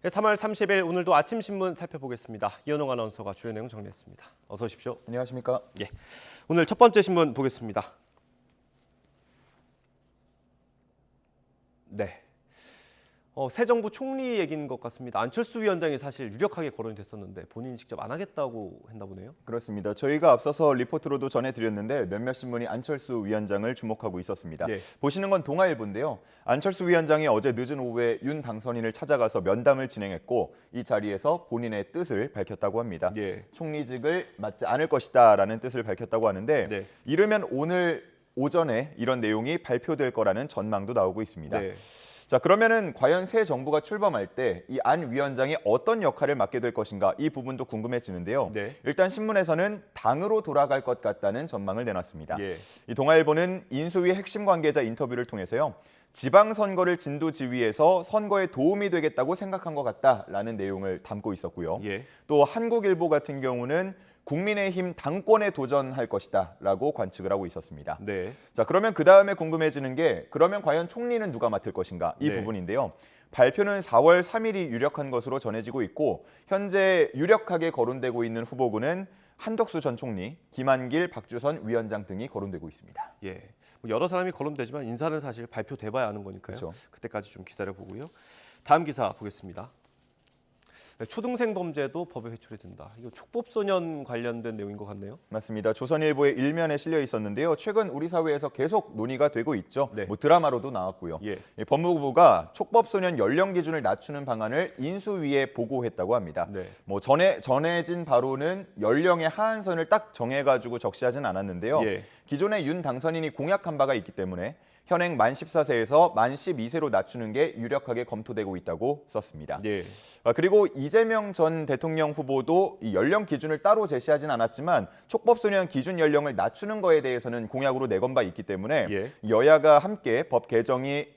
3월 30일 오늘도 아침 신문 살펴보겠습니다. 이현웅 아나운서가 주요 내용 정리했습니다. 어서 오십시오. 안녕하십니까? 예, 오늘 첫 번째 신문 보겠습니다. 네, 새 정부 총리 얘기인 것 같습니다. 안철수 위원장이 사실 유력하게 거론이 됐었는데 본인이 직접 안 하겠다고 했나 보네요. 그렇습니다. 저희가 앞서서 리포트로도 전해드렸는데 몇몇 신문이 안철수 위원장을 주목하고 있었습니다. 예. 보시는 건 동아일보인데요. 안철수 위원장이 어제 늦은 오후에 윤 당선인을 찾아가서 면담을 진행했고 이 자리에서 본인의 뜻을 밝혔다고 합니다. 예. 총리직을 맡지 않을 것이다라는 뜻을 밝혔다고 하는데 네. 이르면 오늘 오전에 이런 내용이 발표될 거라는 전망도 나오고 있습니다. 네. 자, 그러면은 과연 새 정부가 출범할 때 이 안 위원장이 어떤 역할을 맡게 될 것인가 이 부분도 궁금해지는데요. 네. 일단 신문에서는 당으로 돌아갈 것 같다는 전망을 내놨습니다. 예. 이 동아일보는 인수위 핵심 관계자 인터뷰를 통해서요. 지방선거를 진두지휘해서 선거에 도움이 되겠다고 생각한 것 같다라는 내용을 담고 있었고요. 예. 또 한국일보 같은 경우는 국민의힘 당권에 도전할 것이다라고 관측을 하고 있었습니다. 네. 자, 그러면 그 다음에 궁금해지는 게 그러면 과연 총리는 누가 맡을 것인가 이 네. 부분인데요. 발표는 4월 3일이 유력한 것으로 전해지고 있고 현재 유력하게 거론되고 있는 후보군은 한덕수 전 총리, 김한길, 박주선 위원장 등이 거론되고 있습니다. 예, 여러 사람이 거론되지만 인사는 사실 발표돼봐야 아는 거니까요. 그렇죠. 그때까지 좀 기다려보고요. 다음 기사 보겠습니다. 초등생 범죄도 법에 회출이 된다. 이거 촉법소년 관련된 내용인 것 같네요. 맞습니다. 조선일보의 일면에 실려 있었는데요. 최근 우리 사회에서 계속 논의가 되고 있죠. 네. 뭐 드라마로도 나왔고요. 예. 법무부가 촉법소년 연령 기준을 낮추는 방안을 인수위에 보고했다고 합니다. 네. 뭐 전해진 바로는 연령의 하한선을 딱 정해가지고 적시하진 않았는데요. 예. 기존에 윤 당선인이 공약한 바가 있기 때문에 현행 만 14세에서 만 12세로 낮추는 게 유력하게 검토되고 있다고 썼습니다. 예. 그리고 이재명 전 대통령 후보도 이 연령 기준을 따로 제시하진 않았지만 촉법소년 기준 연령을 낮추는 거에 대해서는 공약으로 내건 바 있기 때문에 예. 여야가 함께 법 개정에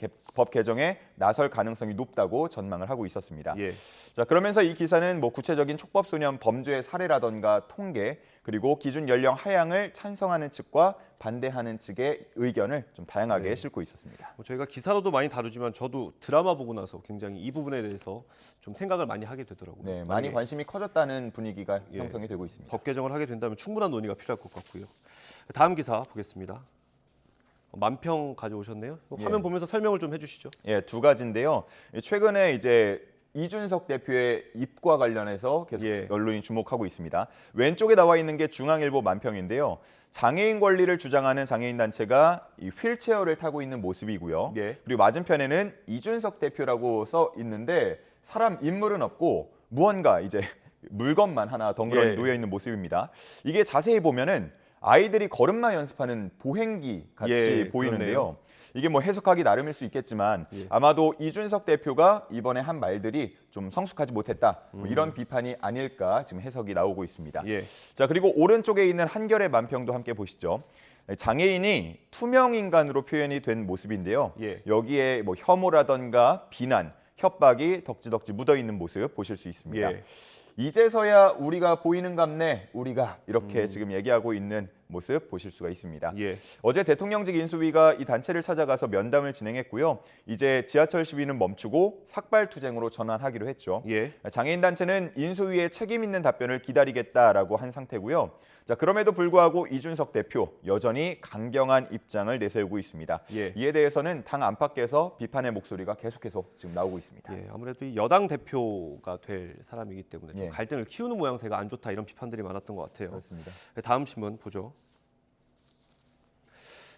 나설 가능성이 높다고 전망을 하고 있었습니다. 예. 자, 그러면서 이 기사는 뭐 구체적인 촉법소년 범죄 사례라던가 통계 그리고 기준 연령 하향을 찬성하는 측과 반대하는 측의 의견을 좀 다양하게 싣고 있었습니다. 저희가 기사로도 많이 다루지만 저도 드라마 보고 나서 굉장히 이 부분에 대해서 좀 생각을 많이 하게 되더라고요. 네, 많이 만약에 관심이 커졌다는 분위기가 예. 형성이 되고 있습니다. 법 개정을 하게 된다면 충분한 논의가 필요할 것 같고요. 다음 기사 보겠습니다. 만평 가져오셨네요. 화면 예. 보면서 설명을 좀 해주시죠. 예, 두 가지인데요. 최근에 이제 이준석 대표의 입과 관련해서 계속 예. 언론이 주목하고 있습니다. 왼쪽에 나와 있는 게 중앙일보 만평인데요. 장애인 권리를 주장하는 장애인 단체가 이 휠체어를 타고 있는 모습이고요. 예. 그리고 맞은편에는 이준석 대표라고 써 있는데 사람 인물은 없고 무언가 이제 물건만 하나 덩그러니 예. 놓여 있는 모습입니다. 이게 자세히 보면은 아이들이 걸음마 연습하는 보행기 같이 예, 보이는데요. 그렇네요. 이게 뭐 해석하기 나름일 수 있겠지만 예. 아마도 이준석 대표가 이번에 한 말들이 좀 성숙하지 못했다. 뭐 이런 비판이 아닐까 지금 해석이 나오고 있습니다. 예. 자, 그리고 오른쪽에 있는 한결의 만평도 함께 보시죠. 장애인이 투명 인간으로 표현이 된 모습인데요. 예. 여기에 뭐 혐오라던가 비난, 협박이 덕지덕지 묻어 있는 모습 보실 수 있습니다. 예. 이제서야 우리가 보이는갑네, 우리가 이렇게 지금 얘기하고 있는 모습 보실 수가 있습니다. 예. 어제 대통령직 인수위가 이 단체를 찾아가서 면담을 진행했고요. 이제 지하철 시위는 멈추고 삭발투쟁으로 전환하기로 했죠. 예. 장애인 단체는 인수위의 책임 있는 답변을 기다리겠다라고 한 상태고요. 자, 그럼에도 불구하고 이준석 대표 여전히 강경한 입장을 내세우고 있습니다. 예. 이에 대해서는 당 안팎에서 비판의 목소리가 계속해서 지금 나오고 있습니다. 예, 아무래도 이 여당 대표가 될 사람이기 때문에 좀 예. 갈등을 키우는 모양새가 안 좋다 이런 비판들이 많았던 것 같아요. 그렇습니다. 다음 신문 보죠.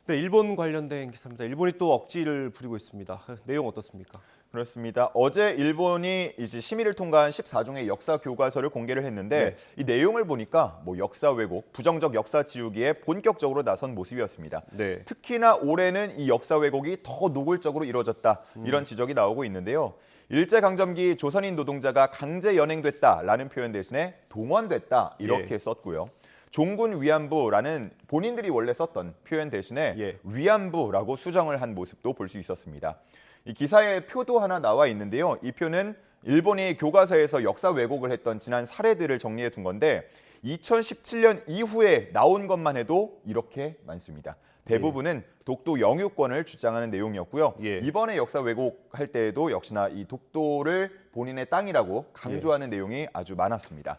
네, 일본 관련된 기사입니다. 일본이 또 억지를 부리고 있습니다. 내용 어떻습니까? 그렇습니다. 어제 일본이 이제 심의를 통과한 14종의 역사 교과서를 공개를 했는데 이 내용을 보니까 뭐 역사 왜곡, 부정적 역사 지우기에 본격적으로 나선 모습이었습니다. 네. 특히나 올해는 이 역사 왜곡이 더 노골적으로 이루어졌다. 이런 지적이 나오고 있는데요. 일제강점기 조선인 노동자가 강제 연행됐다라는 표현 대신에 동원됐다 이렇게 예. 썼고요. 종군 위안부라는 본인들이 원래 썼던 표현 대신에 예. 위안부라고 수정을 한 모습도 볼 수 있었습니다. 이 기사에 표도 하나 나와 있는데요. 이 표는 일본이 교과서에서 역사 왜곡을 했던 지난 사례들을 정리해 둔 건데 2017년 이후에 나온 것만 해도 이렇게 많습니다. 대부분은 독도 영유권을 주장하는 내용이었고요. 예. 이번에 역사 왜곡할 때에도 역시나 이 독도를 본인의 땅이라고 강조하는 내용이 아주 많았습니다.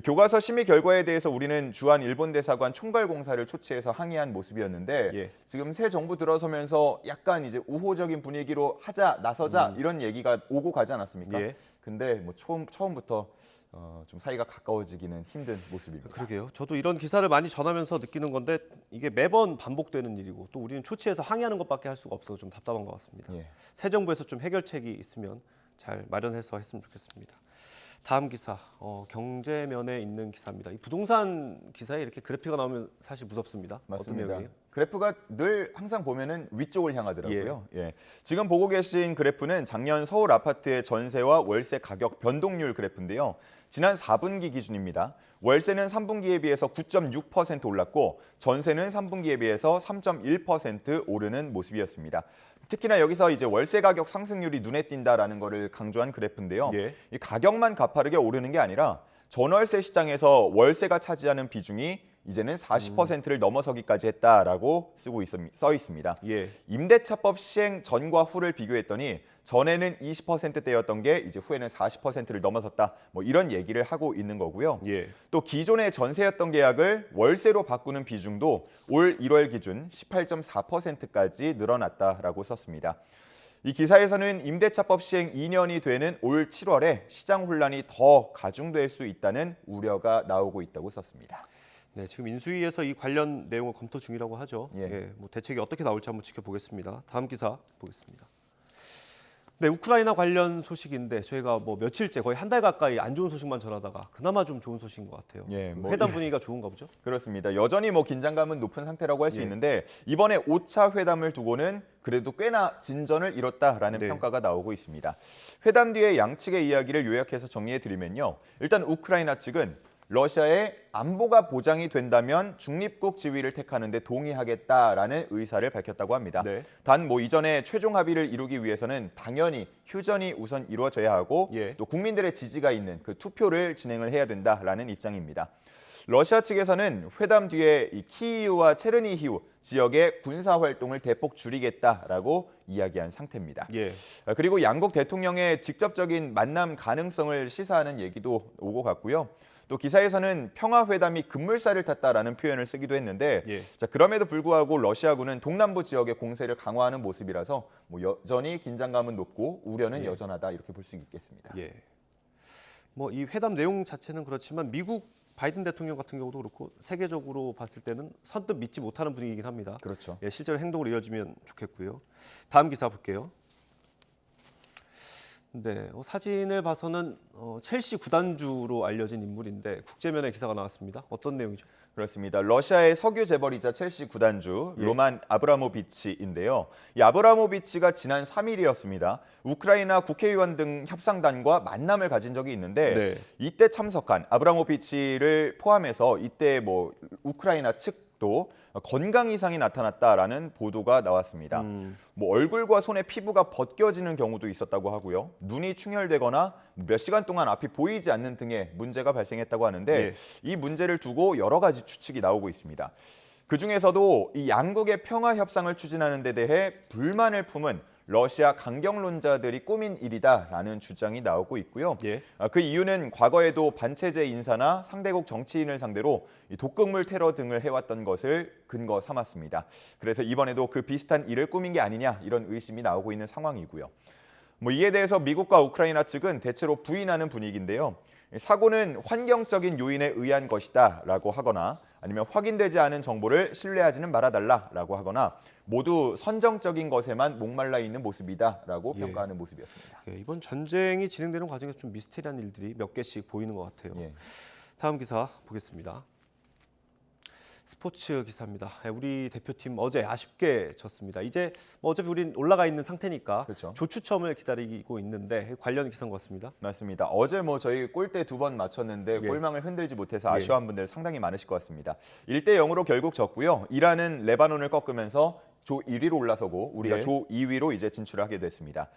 교과서 심의 결과에 대해서 우리는 주한 일본 대사관 총괄공사를 초치해서 항의한 모습이었는데 예. 지금 새 정부 들어서면서 약간 이제 우호적인 분위기로 나서자 이런 얘기가 오고 가지 않았습니까? 예. 근데 뭐 처음부터 좀 사이가 가까워지기는 힘든 모습입니다. 그러게요. 저도 이런 기사를 많이 전하면서 느끼는 건데 이게 매번 반복되는 일이고 또 우리는 초치해서 항의하는 것밖에 할 수가 없어서 좀 답답한 것 같습니다. 예. 새 정부에서 좀 해결책이 있으면 잘 마련해서 했으면 좋겠습니다. 다음 기사, 경제면에 있는 기사입니다. 이 부동산 기사에 이렇게 그래프가 나오면 사실 무섭습니다. 어떤 맞습니다. 내용이에요? 그래프가 늘 항상 보면은 위쪽을 향하더라고요. 예. 지금 보고 계신 그래프는 작년 서울 아파트의 전세와 월세 가격 변동률 그래프인데요. 지난 4분기 기준입니다. 월세는 3분기에 비해서 9.6% 올랐고 전세는 3분기에 비해서 3.1% 오르는 모습이었습니다. 특히나 여기서 이제 월세 가격 상승률이 눈에 띈다라는 거를 강조한 그래프인데요. 예. 이 가격만 가파르게 오르는 게 아니라 전월세 시장에서 월세가 차지하는 비중이 이제는 40%를 넘어서기까지 했다라고 써 있습니다. 예. 임대차법 시행 전과 후를 비교했더니 전에는 20%대였던 게 이제 후에는 40%를 넘어섰다. 뭐 이런 얘기를 하고 있는 거고요. 예. 또 기존의 전세였던 계약을 월세로 바꾸는 비중도 올 1월 기준 18.4%까지 늘어났다라고 썼습니다. 이 기사에서는 임대차법 시행 2년이 되는 올 7월에 시장 혼란이 더 가중될 수 있다는 우려가 나오고 있다고 썼습니다. 네, 지금 인수위에서 이 관련 내용을 검토 중이라고 하죠. 예. 예, 뭐 대책이 어떻게 나올지 한번 지켜보겠습니다. 다음 기사 보겠습니다. 네, 우크라이나 관련 소식인데 저희가 뭐 며칠째 거의 한 달 가까이 안 좋은 소식만 전하다가 그나마 좀 좋은 소식인 것 같아요. 예, 뭐 회담 분위기가 좋은가 보죠? 그렇습니다. 여전히 뭐 긴장감은 높은 상태라고 할 수 예. 있는데 이번에 5차 회담을 두고는 그래도 꽤나 진전을 이뤘다라는 네. 평가가 나오고 있습니다. 회담 뒤에 양측의 이야기를 요약해서 정리해 드리면요. 일단 우크라이나 측은 러시아의 안보가 보장이 된다면 중립국 지위를 택하는 데 동의하겠다라는 의사를 밝혔다고 합니다. 네. 단 뭐 이전에 최종 합의를 이루기 위해서는 당연히 휴전이 우선 이루어져야 하고 예. 또 국민들의 지지가 있는 그 투표를 진행을 해야 된다라는 입장입니다. 러시아 측에서는 회담 뒤에 이 키이우와 체르니히우 지역의 군사 활동을 대폭 줄이겠다라고 이야기한 상태입니다. 예. 그리고 양국 대통령의 직접적인 만남 가능성을 시사하는 얘기도 오고 갔고요. 또 기사에서는 평화회담이 급물살을 탔다라는 표현을 쓰기도 했는데 예. 자, 그럼에도 불구하고 러시아군은 동남부 지역의 공세를 강화하는 모습이라서 뭐 여전히 긴장감은 높고 우려는 예. 여전하다 이렇게 볼 수 있겠습니다. 예. 뭐 이 회담 내용 자체는 그렇지만 미국 바이든 대통령 같은 경우도 그렇고 세계적으로 봤을 때는 선뜻 믿지 못하는 분위기이긴 합니다. 그렇죠. 예, 실제로 행동으로 이어지면 좋겠고요. 다음 기사 볼게요. 네, 사진을 봐서는 첼시 구단주로 알려진 인물인데 국제면에 기사가 나왔습니다. 어떤 내용이죠? 그렇습니다. 러시아의 석유 재벌이자 첼시 구단주 예. 로만 아브라모비치인데요. 이 아브라모비치가 지난 3일이었습니다. 우크라이나 국회의원 등 협상단과 만남을 가진 적이 있는데 네. 이때 참석한 아브라모비치를 포함해서 이때 뭐 우크라이나 측도 건강 이상이 나타났다라는 보도가 나왔습니다. 뭐 얼굴과 손의 피부가 벗겨지는 경우도 있었다고 하고요. 눈이 충혈되거나 몇 시간 동안 앞이 보이지 않는 등의 문제가 발생했다고 하는데 예. 이 문제를 두고 여러 가지 추측이 나오고 있습니다. 그중에서도 이 양국의 평화 협상을 추진하는 데 대해 불만을 품은 러시아 강경론자들이 꾸민 일이다라는 주장이 나오고 있고요. 예. 그 이유는 과거에도 반체제 인사나 상대국 정치인을 상대로 이 독극물 테러 등을 해왔던 것을 근거 삼았습니다. 그래서 이번에도 그 비슷한 일을 꾸민 게 아니냐 이런 의심이 나오고 있는 상황이고요. 뭐 이에 대해서 미국과 우크라이나 측은 대체로 부인하는 분위기인데요. 사고는 환경적인 요인에 의한 것이다라고 하거나 아니면 확인되지 않은 정보를 신뢰하지는 말아달라라고 하거나 모두 선정적인 것에만 목말라 있는 모습이다라고 예. 평가하는 모습이었습니다. 예, 이번 전쟁이 진행되는 과정에서 좀 미스테리한 일들이 몇 개씩 보이는 것 같아요. 예. 다음 기사 보겠습니다. 스포츠 기사입니다. 우리 대표팀 어제 아쉽게 졌습니다. 이제 뭐 어차피 우린 올라가 있는 상태니까 그렇죠. 조추첨을 기다리고 있는데 관련 기사인 것 같습니다. 맞습니다. 어제 뭐 저희 골대 2번 맞췄는데 예. 골망을 흔들지 못해서 예. 아쉬워한 분들 상당히 많으실 것 같습니다. 1대 0으로 결국 졌고요. 이란은 레바논을 꺾으면서 조 1위로 올라서고 우리가 예. 조 2위로 이제 진출을 하게 됐습니다.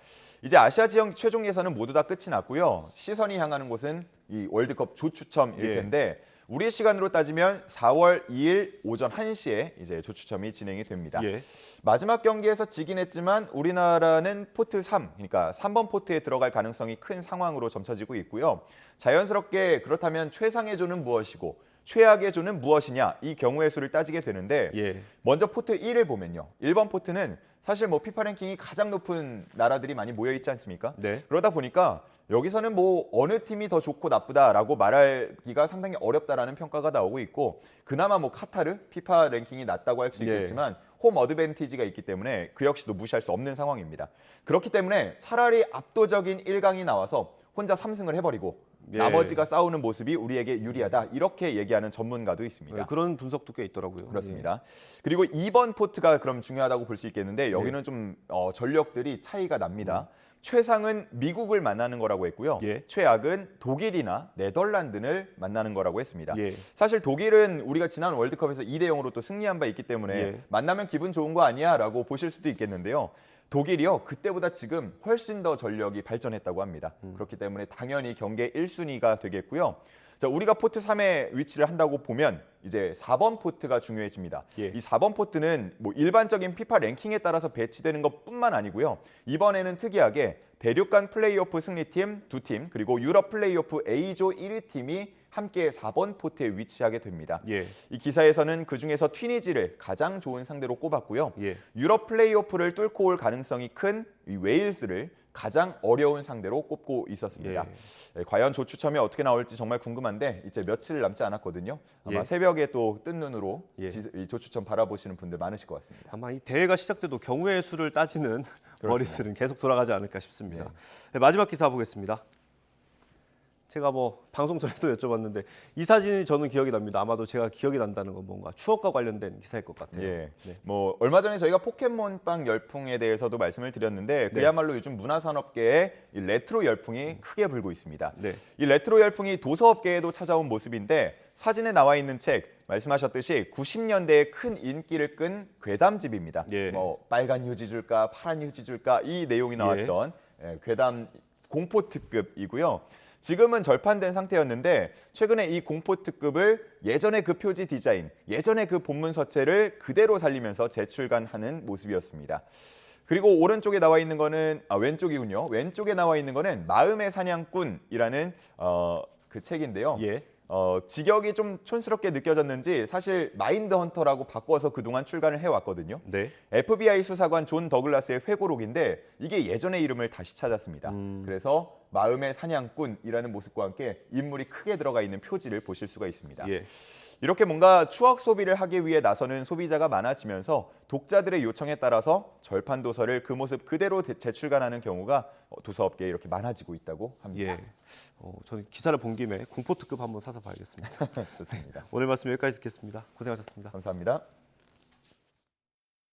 이제 아시아 지역 최종 예선은 모두 다 끝이 났고요. 시선이 향하는 곳은 이 월드컵 조추첨일 예. 텐데 우리 시간으로 따지면 4월 2일 오전 1시에 이제 조추첨이 진행이 됩니다. 예. 마지막 경기에서 지긴 했지만 우리나라는 포트 3, 그러니까 3번 포트에 들어갈 가능성이 큰 상황으로 점쳐지고 있고요. 자연스럽게 그렇다면 최상의 조는 무엇이고 최악의 조는 무엇이냐, 이 경우의 수를 따지게 되는데 예. 먼저 포트 1을 보면요. 1번 포트는 사실 뭐 피파 랭킹이 가장 높은 나라들이 많이 모여 있지 않습니까? 네. 그러다 보니까 여기서는 뭐 어느 팀이 더 좋고 나쁘다라고 말하기가 상당히 어렵다라는 평가가 나오고 있고, 그나마 뭐 카타르 피파 랭킹이 낮다고 할 수 예. 있겠지만 홈 어드밴티지가 있기 때문에 그 역시도 무시할 수 없는 상황입니다. 그렇기 때문에 차라리 압도적인 1강이 나와서 혼자 3승을 해버리고 예. 나머지가 싸우는 모습이 우리에게 유리하다, 이렇게 얘기하는 전문가도 있습니다. 네, 그런 분석도 꽤 있더라고요. 그렇습니다. 그리고 2번 포트가 그럼 중요하다고 볼 수 있겠는데 여기는 좀 전력들이 차이가 납니다. 최상은 미국을 만나는 거라고 했고요. 예. 최악은 독일이나 네덜란드를 만나는 거라고 했습니다. 예. 사실 독일은 우리가 지난 월드컵에서 2대 0으로 또 승리한 바 있기 때문에 예. 만나면 기분 좋은 거 아니야? 라고 보실 수도 있겠는데요. 독일이요, 그때보다 지금 훨씬 더 전력이 발전했다고 합니다. 그렇기 때문에 당연히 경계 1순위가 되겠고요. 자, 우리가 포트 3에 위치를 한다고 보면 이제 4번 포트가 중요해집니다. 예. 이 4번 포트는 뭐 일반적인 피파 랭킹에 따라서 배치되는 것뿐만 아니고요. 이번에는 특이하게 대륙간 플레이오프 승리팀 2팀, 그리고 유럽 플레이오프 A조 1위 팀이 함께 4번 포트에 위치하게 됩니다. 예. 이 기사에서는 그중에서 튀니지를 가장 좋은 상대로 꼽았고요. 예. 유럽 플레이오프를 뚫고 올 가능성이 큰 이 웨일스를 가장 어려운 상대로 꼽고 있었습니다. 예, 과연 조추첨이 어떻게 나올지 정말 궁금한데 이제 며칠 남지 않았거든요. 아마 예. 새벽에 또 뜬 눈으로 예. 이 조추첨 바라보시는 분들 많으실 것 같습니다. 아마 이 대회가 시작돼도 경우의 수를 따지는 머릿수는 계속 돌아가지 않을까 싶습니다. 네, 마지막 기사 보겠습니다. 제가 뭐 방송 전에도 여쭤봤는데 이 사진이 저는 기억이 납니다. 아마도 제가 기억이 난다는 건 뭔가 추억과 관련된 기사일 것 같아요. 예. 네. 뭐 얼마 전에 저희가 포켓몬빵 열풍에 대해서도 말씀을 드렸는데 그야말로 요즘 문화산업계에 이 레트로 열풍이 크게 불고 있습니다. 네. 이 레트로 열풍이 도서업계에도 찾아온 모습인데 사진에 나와 있는 책 말씀하셨듯이 90년대에 큰 인기를 끈 괴담집입니다. 예. 뭐 빨간 휴지 줄까 파란 휴지 줄까 이 내용이 나왔던 괴담 공포 특급이고요. 지금은 절판된 상태였는데 최근에 이 공포 특급을 예전의 그 표지 디자인, 예전의 그 본문 서체를 그대로 살리면서 재출간하는 모습이었습니다. 그리고 오른쪽에 나와 있는 거는 왼쪽이군요. 왼쪽에 나와 있는 거는 마음의 사냥꾼이라는 그 책인데요. 예. 직역이 좀 촌스럽게 느껴졌는지 사실 마인드 헌터라고 바꿔서 그동안 출간을 해왔거든요. 네. FBI 수사관 존 더글라스의 회고록인데 이게 예전의 이름을 다시 찾았습니다. 그래서 마음의 사냥꾼이라는 모습과 함께 인물이 크게 들어가 있는 표지를 보실 수가 있습니다. 예. 이렇게 뭔가 추억 소비를 하기 위해 나서는 소비자가 많아지면서 독자들의 요청에 따라서 절판 도서를 그 모습 그대로 재출간하는 경우가 도서업계에 이렇게 많아지고 있다고 합니다. 예. 저는 기사를 본 김에 공포 특급 한번 사서 봐야겠습니다. 좋습니다. 오늘 말씀 여기까지 듣겠습니다. 고생하셨습니다. 감사합니다.